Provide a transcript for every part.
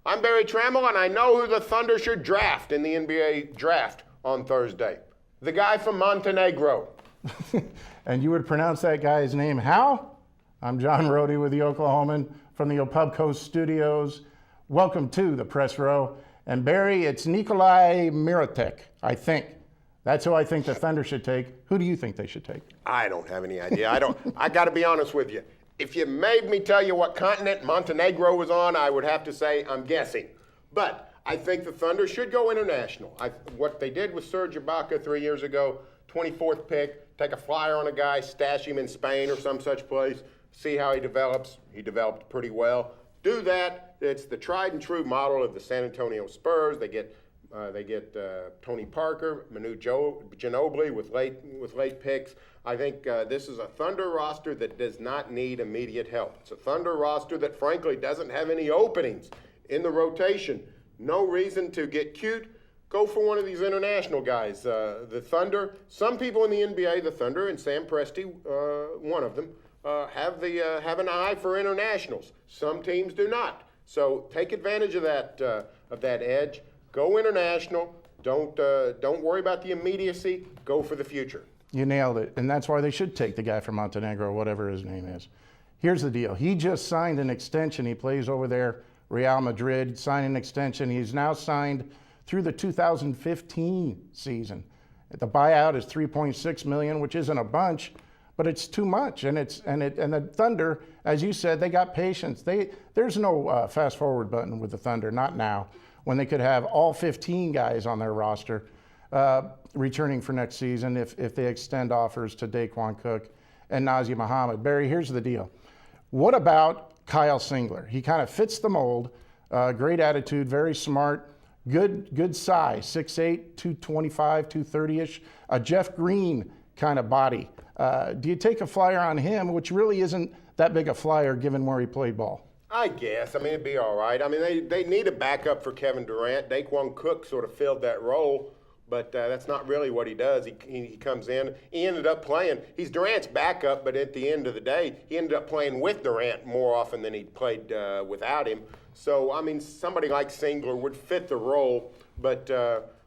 I'm Barry Tramel, and I know who the Thunder should draft in the NBA draft on Thursday. The guy from Montenegro. And you would pronounce that guy's name how? I'm John Rohde with the Oklahoman from the Opubco studios. Welcome to the press row. And Barry, it's Nikolai Mirotic, I think. That's who I think the Thunder should take. Who do you think they should take? I don't have any idea. I got to be honest with you. If you made me tell you what continent Montenegro was on, I would have to say I'm guessing. But I think the Thunder should go international. What they did with Serge Ibaka 3 years ago, 24th pick, take a flyer on a guy, stash him in Spain or some such place, see how he develops. He developed pretty well. Do that. It's the tried and true model of the San Antonio Spurs. They get Tony Parker, Manu Ginobili with late picks. I think this is a Thunder roster that does not need immediate help. It's a Thunder roster that frankly doesn't have any openings in the rotation. No reason to get cute. Go for one of these international guys. The Thunder, some people in the NBA, the Thunder and Sam Presti, one of them, have an eye for internationals. Some teams do not. So take advantage of that edge. Go international. Don't worry about the immediacy. Go for the future. You nailed it. And that's why they should take the guy from Montenegro, whatever his name is. Here's the deal. He just signed an extension. He plays over there, Real Madrid, signed an extension. He's now signed through the 2015 season. The buyout is $3.6 million, which isn't a bunch, but it's too much. And the Thunder, as you said, they got patience. There's no fast forward button with the Thunder, not now, when they could have all 15 guys on their roster returning for next season if they extend offers to Daquan Cook and Nazr Mohammed. Barry, here's the deal. What about Kyle Singler? He kind of fits the mold, great attitude, very smart, good size, 6'8", 225, 230-ish, a Jeff Green kind of body. Do you take a flyer on him, which really isn't that big a flyer given where he played ball? I guess. I mean, it'd be all right. I mean, they need a backup for Kevin Durant. Daquan Cook sort of filled that role, but that's not really what he does. He comes in. He ended up playing. He's Durant's backup, but at the end of the day, he ended up playing with Durant more often than he played without him. So, I mean, somebody like Singler would fit the role, but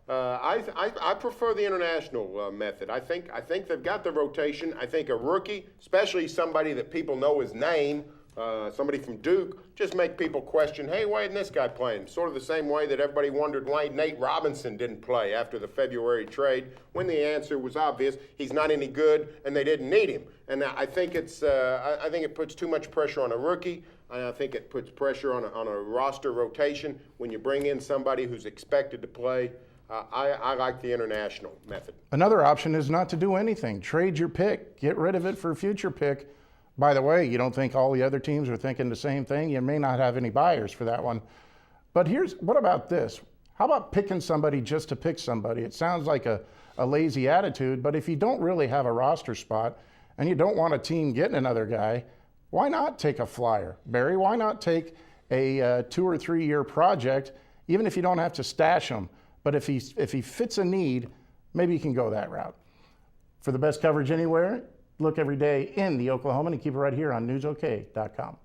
I prefer the international method. I think they've got the rotation. I think a rookie, especially somebody that people know his name, somebody from Duke, just make people question, hey, why isn't this guy playing? Sort of the same way that everybody wondered why Nate Robinson didn't play after the February trade, when the answer was obvious. He's not any good, and they didn't need him. And I think I think it puts too much pressure on a rookie. And I think it puts pressure on a roster rotation when you bring in somebody who's expected to play. I like the international method. Another option is not to do anything. Trade your pick. Get rid of it for a future pick. By the way, you don't think all the other teams are thinking the same thing? You may not have any buyers for that one. But what about this? How about picking somebody just to pick somebody? It sounds like a lazy attitude, but if you don't really have a roster spot and you don't want a team getting another guy, why not take a flyer? Barry, why not take a 2 or 3 year project, even if you don't have to stash him? But if he fits a need, maybe you can go that route. For the best coverage anywhere, look every day in the Oklahoman and keep it right here on newsok.com.